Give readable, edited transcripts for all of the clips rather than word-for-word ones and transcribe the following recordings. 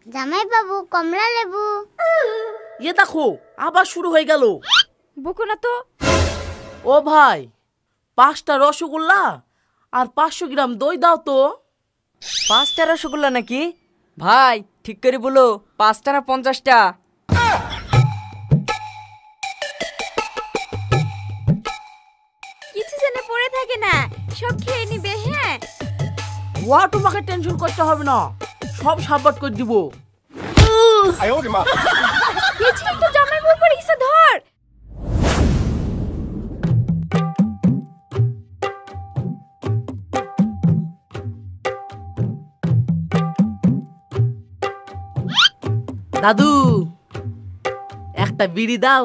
জামাই বাবু কমলা লেবু। দেখো আবার শুরু হয়ে গেল। বকো না তো। ও ভাই, 5টা রসগোল্লা আর 500 গ্রাম দই দাও তো। 5টা রসগোল্লা নাকি? ভাই ঠিক করে বলো, 5টা না 50টা? কিছু জেনে পড়ে থাকে না, সব খেয়ে নিবে। হ্যাঁ তোমাকে টেনশন করতে হবে না, সব সাববাট করে দিব। পেছনে তো জামাই বউ পড়ে গেছে, ধর। দাদু একটা বিড়ি দাও।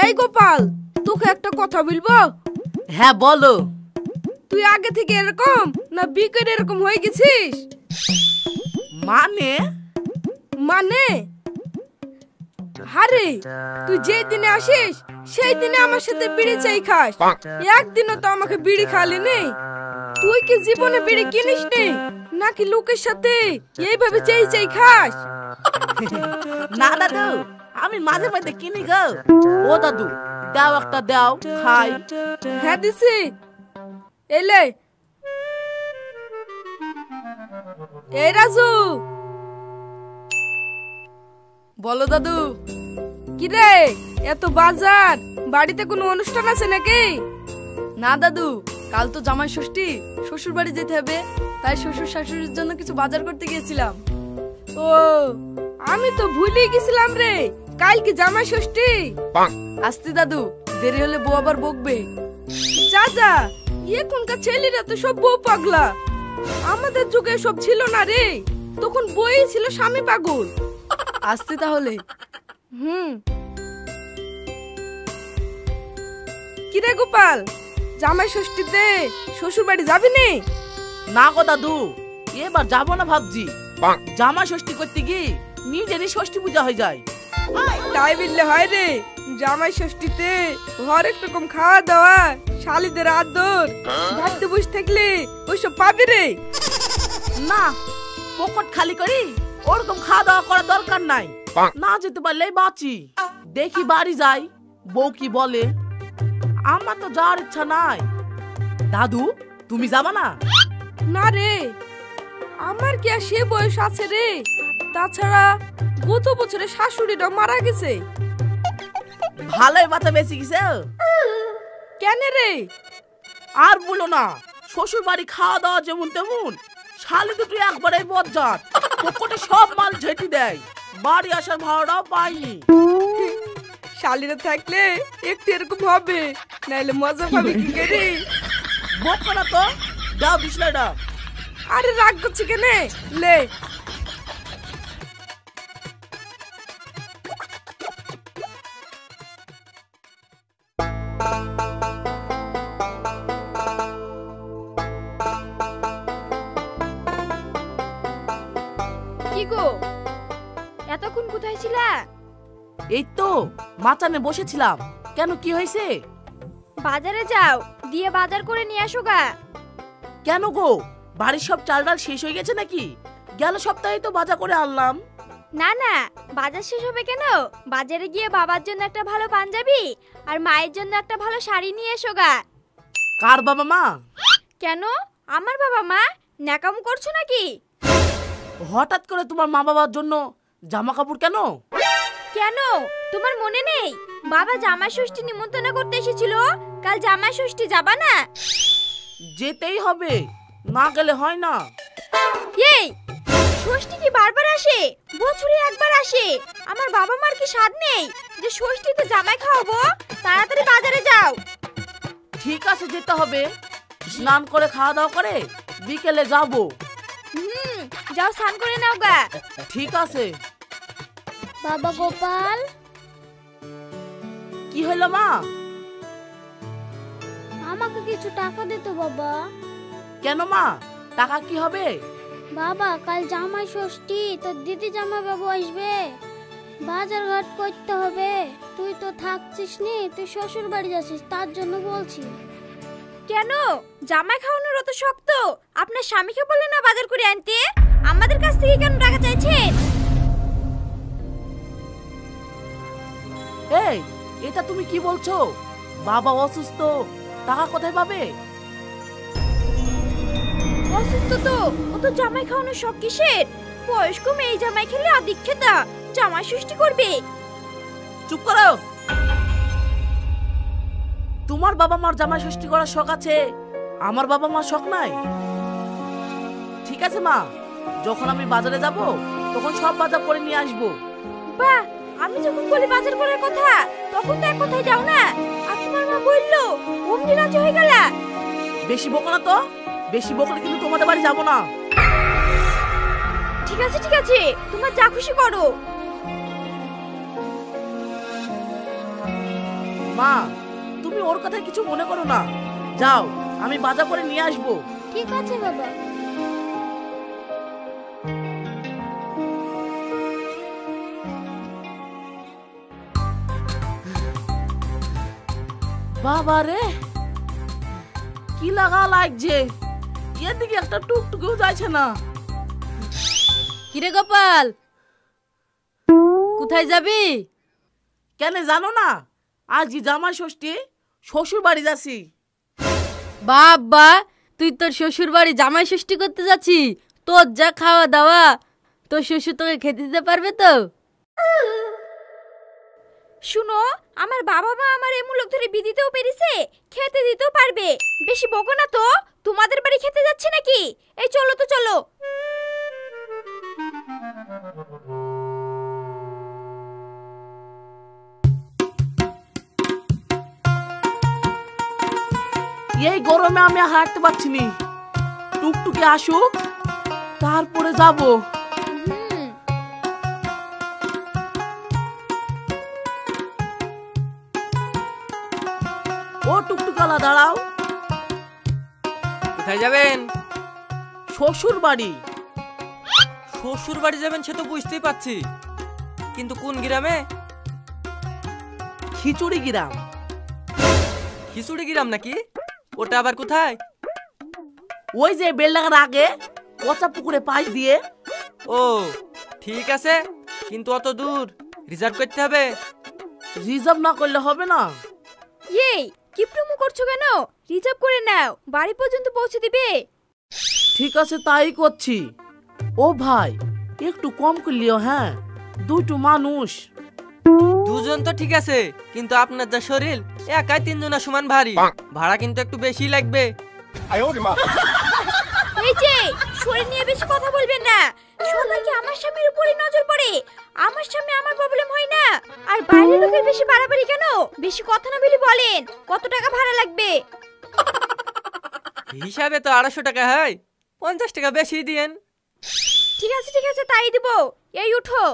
এই গোপাল, তোকে একটা কথা বলবো। হ্যাঁ বলো। তুই আগে থেকে এরকম না বিকেট এরকম হয়ে গেছিস? মানে মানে আরে তুই যেই দিনে আসিস সেই দিনে আমার সাথে বিড়ি চাই খাস, একদিনও তো আমাকে বিড়ি খালি নেই। তুই কি জীবনে বিড়ি কিনিস নি নাকি লোকের সাথে এইভাবে চাই চাই খাস? না দাদু, আমি মাঝে মাঝে কিনি গো। ও দাদু দাও, একটা দাও খাই। হ্যাঁ দিছি, এলে। এই রাজু। বলো দাদু। কি রে, এত বাজার? বাড়িতে কোনো অনুষ্ঠান আছে নাকি? না দাদু, কাল তো জামাই ষষ্ঠী, শ্বশুর বাড়ি যেতে হবে, তাই শ্বশুর শাশুড়ির জন্য কিছু বাজার করতে গিয়েছিলাম। ও, আমি তো ভুলে গেছিলাম রে, কাল কি জামাই ষষ্ঠী। আসতে দাদু, দেরি হলে বউ আবার বকবে। যা যা, এখনকার ছেলেরা তো সব বউ পাগলা। আমাদের যুগে সব ছিল না রে, তখন বই ছিল স্বামী পাগল। আসতে তাহলে। কিরে গোপাল, জামাই ষষ্ঠীতে শ্বশুর বাড়ি যাবি নে? না গো দাদু, এবার যাবো না ভাবছি। জামা ষষ্ঠী করতে গিয়ে নিজেরই ষষ্ঠী পূজা হয়ে যায়। তাই বললে হয় রে, জামাই ষষ্ঠীতে হরেক রকম খাওয়া দাওয়া, শালিদের আদর, ভাবতে বসে থাকলে ওইসব পাবি রে? না, পকেট খালি করি ওরকম খাওয়া দাওয়া করার দরকার নাই। না যেতে পারলেই বাঁচি। দেখি বাড়ি যাই, বউ কি বলে। আমার তো যাওয়ার ইচ্ছা নাই। দাদু তুমি যাবা না? না রে, আমার কি আর সে বয়স আছে রে? তাছাড়া গত বছরে শাশুড়িটা মারা গেছে। ভালোই বাতা বেশি গেছে। কেন রে? আর বলো না, শ্বশুর বাড়ি খাওয়া দাওয়া যেমন তেমন, শালি দুটো একবারে বজ্জাত। পকেটে সব মাল ঝেঁটি দেয়, বাড়ি আসার ভাড়াটাও পাইনি। শালিরা থাকলে একটু এরকম হবে, নাইলে মজা পাবে কি করে? বকো না তো, দাও বিছলাটা। আরে রাগ করছি কেন, লে। কি গো, এতক্ষণ কোথায় ছিলা? এই তো মাচানে বসেছিলাম। কেন, কি হয়েছে? বাজারে যাও, দিয়ে বাজার করে নিয়ে আসো গা। কেন গো, বাড়ির সব চাল ডাল শেষ হয়ে গেছে নাকি? গেল সপ্তাহে তো বাজার করে আনলাম। না না, বাজার শেষ হবে কেন? বাজারে গিয়ে বাবার জন্য একটা ভালো পাঞ্জাবি আর মায়ের জন্য একটা ভালো শাড়ি নিয়ে এসো গা। কার বাবা মা? কেন, আমার বাবা মা? ন্যাকাম করছো নাকি? হঠাৎ করে তোমার মা বাবার জন্য জামা কাপড় কেন? কেন, তোমার মনে নেই বাবা জামাই ষষ্ঠী নিমন্ত্রণ করতে এসেছিল? কাল জামাই ষষ্ঠী, যাবা না? যেতেই হবে, না গেলে হয় না। এই ষষ্ঠী কি বারবার আসে? বছরে একবার আসে। আমার বাবা মার কি স্বাদ নেই যে ষষ্ঠীতে জামাই খাওয়াবো? তাড়াতাড়ি বাজারে যাও। ঠিক আছে, যেতে হবে। স্নান করে খাওয়া দাওয়া করে বিকেলে যাবো। যাও, স্নান করে নাও গা। ঠিক আছে। বাবা গোপাল, কি হলো মা? আমাকে কিছু টাকা দিত বাবা। কেন মা, টাকা কি হবে? বাবা কাল জামাই ষষ্ঠী, তোর দিদি জামাই বাবু আসবে, বাজার ঘাট করতে হবে। তুই তো থাকছিস নি, তুই শ্বশুর বাড়ি যাচ্ছিস, তার জন্য বলছি। কেন জামাই খাওয়ানোর অত শক্ত? আপনার স্বামীকে বললেন না বাজার করে আনতে? আমাদের কাছ থেকে কেন টাকা চাইছেন? এই, এটা তুমি কি বলছো? বাবা অসুস্থ, টাকা কোথায় পাবে? অসুস্থ তো ও তো জামাই খাওয়ানোর শখ কিসের? বয়স্ক মেয়ে জামাই খেলে আদিক্ষেতা জামাই ষষ্ঠী করবে। চুপ করো। তোমার বাবা মার জামাই ষষ্ঠী করার শখ আছে, আমার বাবা মার শখ নাই। ঠিক আছে মা, যখন আমি বাজারে যাব তখন সব বাজার করে নিয়ে আসবো। বাহ, আমি যখন বলি বাজার করার কথা তখন তো এক কথায় যাও না। আর তোমার মা বললো অমনি রাজি হয়ে গেলা। বেশি বকো না তো, বেশি বকলে কিন্তু তোমাদের বাড়ি যাব না। ঠিক আছে ঠিক আছে, তোমার যা খুশি করো। মা, তুমি ওর কথায় কিছু মনে করো না। যাও, আমি বাজার করে নিয়ে আসবো। ঠিক আছে বাবা। বাবা রে, কি লাগা লাগছে, এদিকে একটা টুকটুকেও যাইছে না। কিরে গোপাল, কোথায় যাবি? কেন জানো না, আজ জামাই ষষ্ঠী, শ্বশুর বাড়ি যাচ্ছি। বাবা, তুই তোর শ্বশুর বাড়ি জামাই ষষ্ঠী করতে যাচ্ছি? তোর যা খাওয়া দাওয়া, তোর শ্বশুর তোকে খেতে দিতে পারবে তো? শুনো, আমার বাবা মা আমার এমুলক ধরে বিদিতেও পেরেছে, খেতে দিতেও পারবে। বেশি বকো না তো। তোমাদের বাড়ি খেতে যাচ্ছে নাকি? এই চলো তো চলো। এই গরমে আমি হাঁটতে পারছি নি, টুকটুকে আসুক তারপরে যাব। ও টুকটুকালা দাঁড়াও। কোথায় যাবেন? শ্বশুর বাড়ি। শ্বশুর বাড়ি যাবেন সে তো বুঝতেই পারছি, কিন্তু কোন গ্রামে? খিচুড়ি গ্রাম। খিচুড়ি গ্রাম নাকি? ওটা আবার কোথায়? ওই যে বেলডাঙ্গার আগে পচা পুকুরে পাশ দিয়ে। ও ঠিক আছে, কিন্তু অত দূর রিজার্ভ করতে হবে। রিজার্ভ না করলে হবে না। এই কি প্রমো করছো কেন? রিজার্ভ করে নাও, বাড়ি পর্যন্ত পৌঁছে দিবে। ঠিক আছে, তাই করছি। ও ভাই, একটু কম করলিও। হ্যাঁ, দুটো মানুষ। দুজন তো ঠিক আছে, কিন্তু আপনার যা শরীর, একাই তিনজনের সমান ভারী, ভাড়া কিন্তু একটু বেশি লাগবে। এই যে শরীর নিয়ে বেশি কথা বলবেন না। সবাই কি আমার স্বামীর উপরই নজর পড়ে? আমার স্বামী আমার প্রবলেম হয় না। আর বাইরের লোকের বেশি বাড়াবাড়ি কেন? বেশি কথা না বলি বলেন কত টাকা ভাড়া লাগবে? হিসাবে তো 250 টাকা হয়, 50 টাকা বেশি দিয়েন। ঠিক আছে তাই দিব। এই উঠো।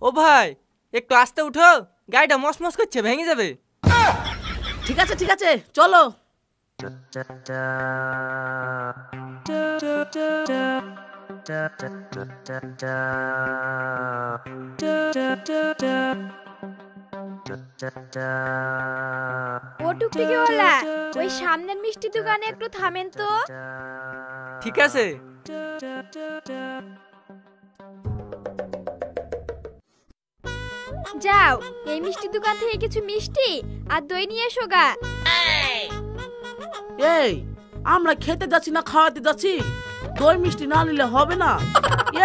ও ভাই, একটু আস্তে উঠো, গাড়িটা মসমস করছে, ভেঙে যাবে। ঠিক আছে ঠিক আছে, চলো। ও টুকটুকিওয়ালা, ওই সামনের মিষ্টি দোকানে একটু থামেন তো। ঠিক আছে। যাও, এই মিষ্টি দোকান থেকে কিছু মিষ্টি আর দই নিয়ে এসো গা। এই, আমরা খেতে যাচ্ছি না খাওয়াতে যাচ্ছি? দই মিষ্টি না নিলে হবে না।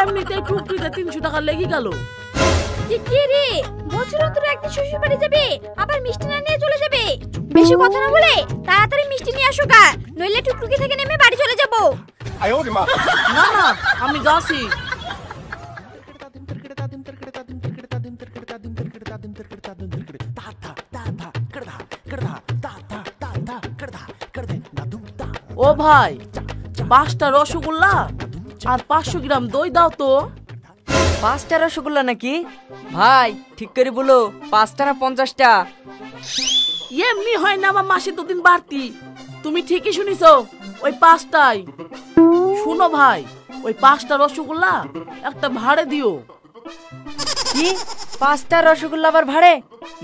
এমনিতেই টুকটুকিতে 300 টাকা লেগে গেল। কি রে, বছর অন্তর একদিন শ্বশুর বাড়ি যাবে, আবার মিষ্টি না নিয়ে চলে যাবে? বেশি কথা না বলে তাড়াতাড়ি মিষ্টি নিয়ে আসো গা, নইলে টুকটুকি থেকে নেমে বাড়ি চলে যাবো। না না, আমি যাচ্ছি। ও ভাই, 5টা রসগোল্লা আর 500 গ্রাম দই দাও তো। 5টা রসগোল্লা নাকি? ভাই ঠিক করে বলো, 5টা না 50টা? এমনি হয় না, আমার মাসে 2 দিন বাড়তি। তুমি ঠিকই শুনিছো, ওই 5টাই। শুনো ভাই, ওই 5টা রসগোল্লা একটা ভাড়ে দিও। কি 5টা রসগোল্লা আবার ভাড়ে?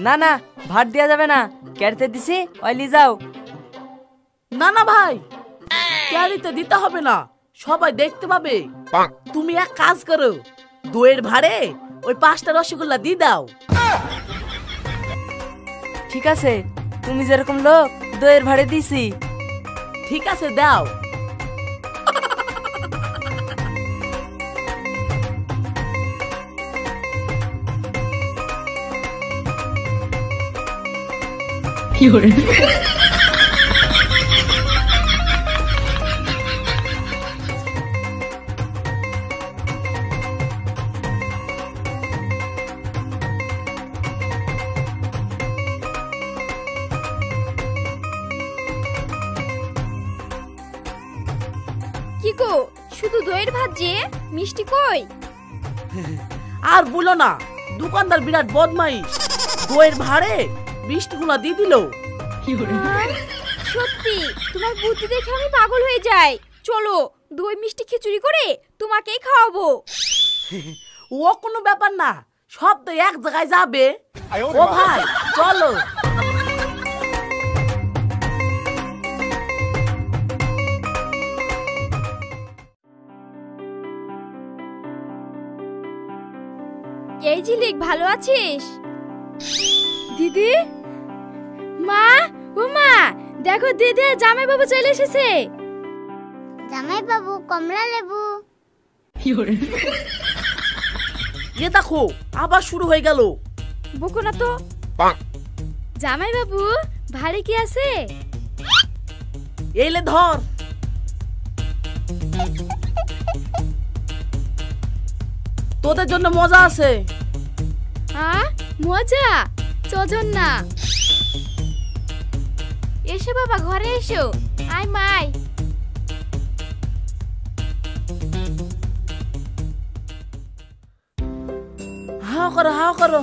না না, ভাড় দেওয়া যাবে না, ক্যারিতে দিছি ওইলি যাও। না না ভাই, ক্যারিতে দিতে হবে না, সবাই দেখতে পাবে। তুমি এক কাজ করো, দইয়ের ভাড়ে ওই 5টা রসগোল্লা দিয়ে দাও। ঠিক আছে, তুমি যেরকম লোক দইয়ের ভাড়ে দিছি। ঠিক আছে দাও। কি গো, শুধু দইয়ের ভাত যে, মিষ্টি কই? আর বলো না, দোকানদার বিরাট বদমাইশ, দইয়ের ভাড়ে মিষ্টিগুলো দিয়ে দিল। সত্যি তোমার বুদ্ধি দেখে আমি পাগল হয়ে যাই। চলো দই মিষ্টি খিচুড়ি করে তোমাকেই খাওয়াবো। ও কোনো ব্যাপার না, সব তো এক জায়গায় যাবে। ও ভাই চলো। এই ঝিলিক, ভালো আছিস? দিদি, মা, ও মা, দেখো দিদি আর জামাই বাবু চলে এসেছে। জামাই বাবু কমলা লেবু। এ দেখো আবার শুরু হয়ে গেল। বকো না তো। জামাই বাবু ভারী কি আছে? এলে ধর। তোদের জন্য মজা আছে। মজা চজন না। এসো বাবা, ঘরে এসো। আয় মাই। হাও করো হাও করো।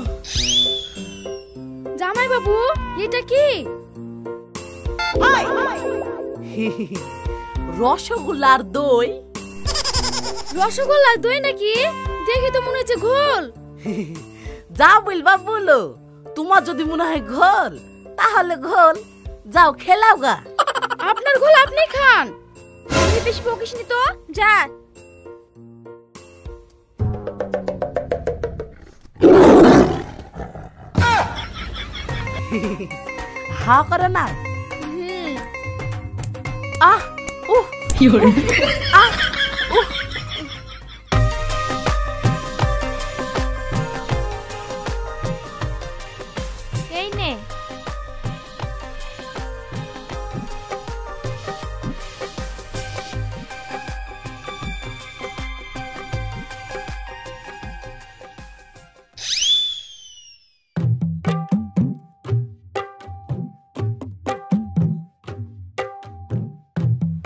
জামাই বাবু এটা কি? রসগোল্লার দই। রসগোল্লার দই নাকি? দেখে তো মনে হচ্ছে ঘোল। যা বলবা বলো, তোমার যদি মনে হয় ঘোল তাহলে ঘোল, যাও খেলাও গা। আপনার ঘোল আপনি খান। তুই বেশি বকিস নি তো, যা। হা করে না। আহ উহ আহ উহ। এই নে।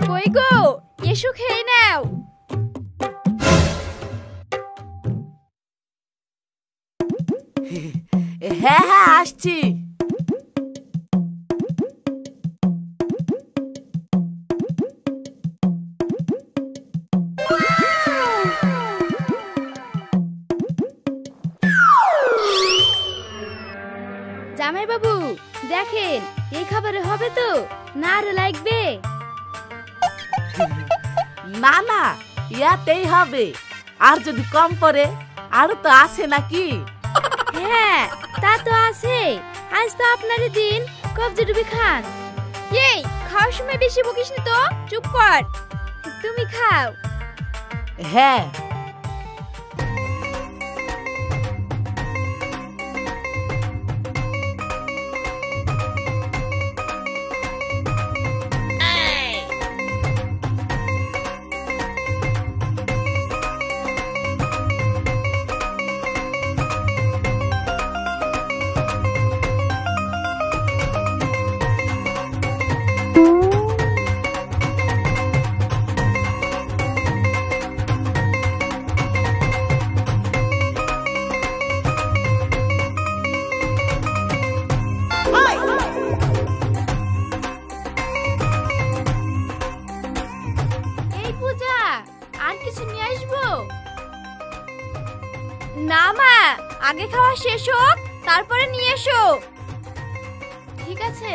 কই গো, এসো খেয়ে নাও। হ্যাঁ হ্যাঁ আসছি। জামাই বাবু দেখেন, এই খাবারে হবে তো না আরো লাগবে? না না, ইয়াতেই হবে। আর যদি কম পড়ে আরো তো আছে নাকি? হ্যাঁ তা তো আছে। আজ তো আপনারই দিন, কবজি ডুবি খান। এই খাওয়ার সময় বেশি বকিস নি তো, চুপ কর। তুমি খাও। হ্যাঁ খাওয়া শেষ হোক তারপরে নিয়ে এসো। ঠিক আছে।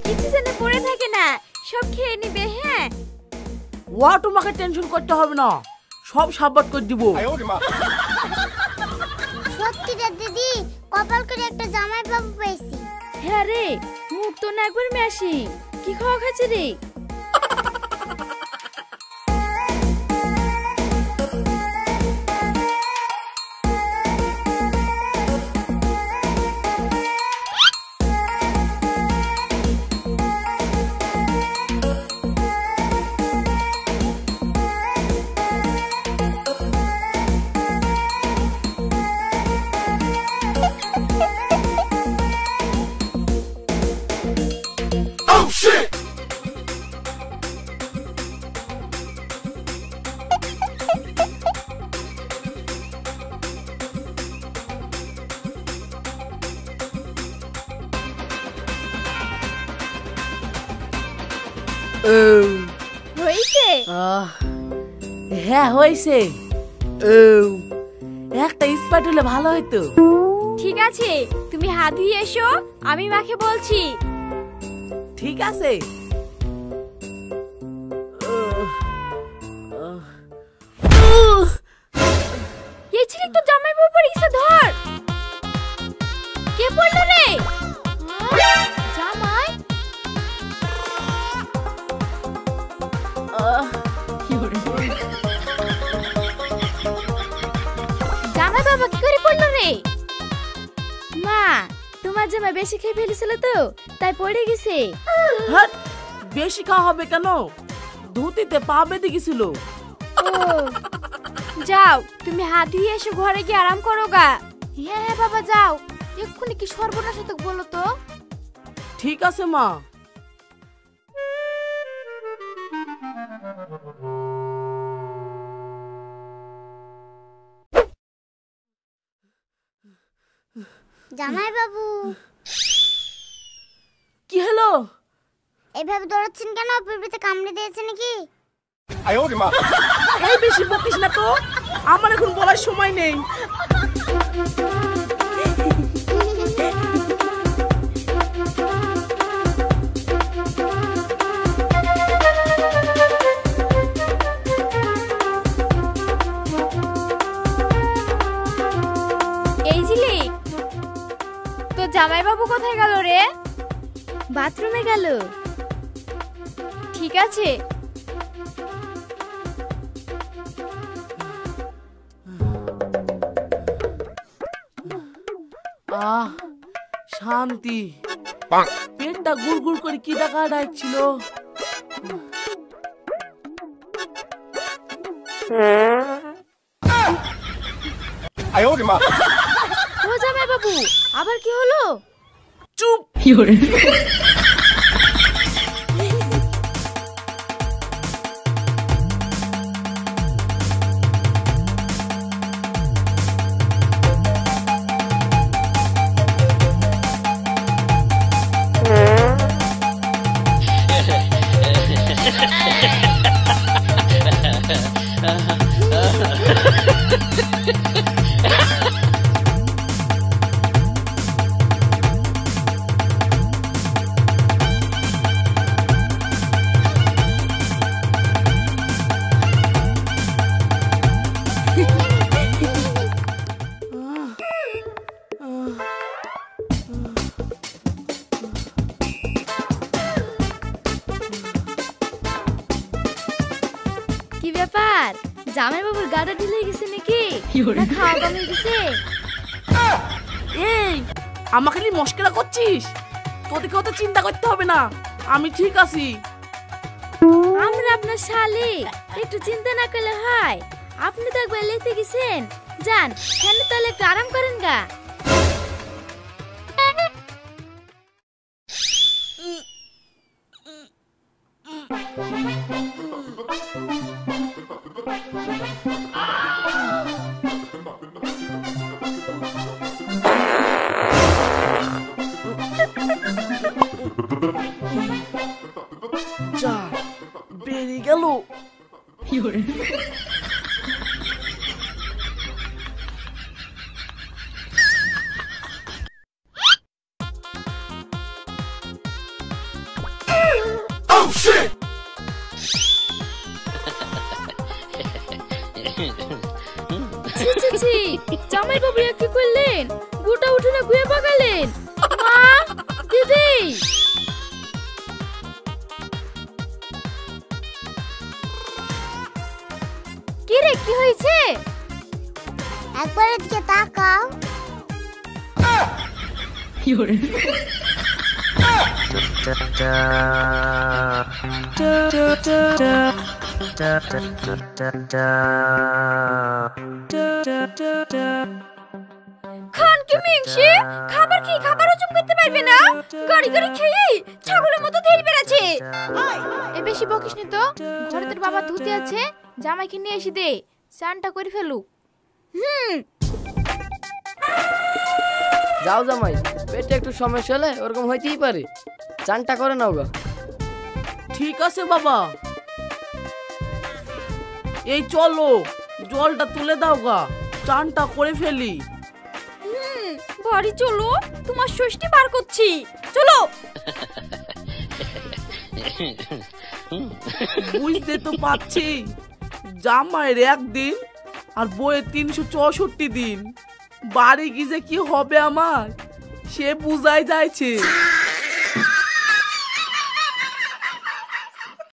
কিছু যেন পড়ে থাকে না, সব খেয়ে নিবে। হ্যাঁ, ও তোমাকে টেনশন করতে হবে না, সব সাবাত করে দিব। সত্যি রে দিদি, কপাল করে একটা জামাই বাবু পেয়েছি। হ্যাঁ রে, মুখ তো না একবার মেশি। কি খাওয়া খাচ্ছি রে? হয়েছে? হ্যাঁ হয়েছে। একটা স্পাইট হলে ভালো হতো। ঠিক আছে, তুমি হাত ধুয়ে এসো, আমি মাকে বলছি। ঠিক আছে। এই ছেলে তো জামাই বাবু পড়ে গেছে, ধর। কে পড়লো রে? জামাই? জামাই বাবা কি করে পড়লো রে? মা, তোমার জামাই বেশি খেয়ে ফেলেছিল তো, তাই পড়ে গেছে। হ্যাঁ, বেশি খাওয়া হবে কেন? ধুতিতে পা বেঁধে গেছিল। যাও, তুমি হাত ধুয়ে এসে ঘরে গিয়ে আরাম করো গা। হ্যাঁ হ্যাঁ বাবা যাও, এক্ষুনি কি সর্বনাশ হতো বলো তো। ঠিক আছে মা। জামাই বাবু, কি হলো? এভাবে দৌড়াচ্ছেন কেন? পিঁপড়েতে কামড়ে দিয়েছে নাকি? এই বেশি বকিস না তো, আমার এখন বলার সময় নেই। এই ঝিলি, তো জামাই বাবু কোথায় গেল রে? বাথরুমে গেল। ঠিক আছে। শান্তি। পেটটা গুড় করে কি ডাকা ডাকছিল। ও জামাই বাবু, আবার কি হলো? চুপ। কি ব্যাপার, জামাই বাবুর গাড়া ঢিলে গেছে নাকি? না খাওয়া কমে গেছে? এই, আমাকে নিয়ে মস্করা করছিস? তোদেরকে অত চিন্তা করতে হবে না, আমি ঠিক আছি। আমরা আপনার শালি, একটু চিন্তা না করলে হয়? আপনি তো একবার লেতে গেছেন, যান ফ্যানে তাহলে একটু আরাম করেন গা। যা বেরিয়ে গেল। জামাই বাবু কি করলেন? গোটা উঠোনে ঘুরে পাকালেন। মা, দিদি, কি রে, কি হয়েছে? একবার এদিকে তাকাও। খান কি মিংসি, খাবার কি খাবার হজম করতে পারবে না? গাড়ি গাড়ি খেয়ে ছাগলের মতো ধেড়ে বেড়াচ্ছে। এ বেশি বকিস নি তো। ঘরে তোর বাবা ধুতে আছে, জামাইকে নিয়ে এসে দে, চানটা করে ফেলু। যাও জামাই, পেটে একটু সমস্যা হলে ওরকম হইতেই পারে, চানটা করে নাও গা। ঠিক আছে বাবা, এই চলো জলটা তুলে দাও গা, চানটা করে ফেলি। বাড়ি চলো, তোমার ষষ্ঠী বার করছি, চলো। বুঝতে তো পারছি, জামাইয়ের একদিন আর বইয়ের 364 দিন, বাড়ি গিয়ে কি হবে আমার সে বুঝাই যাচ্ছে।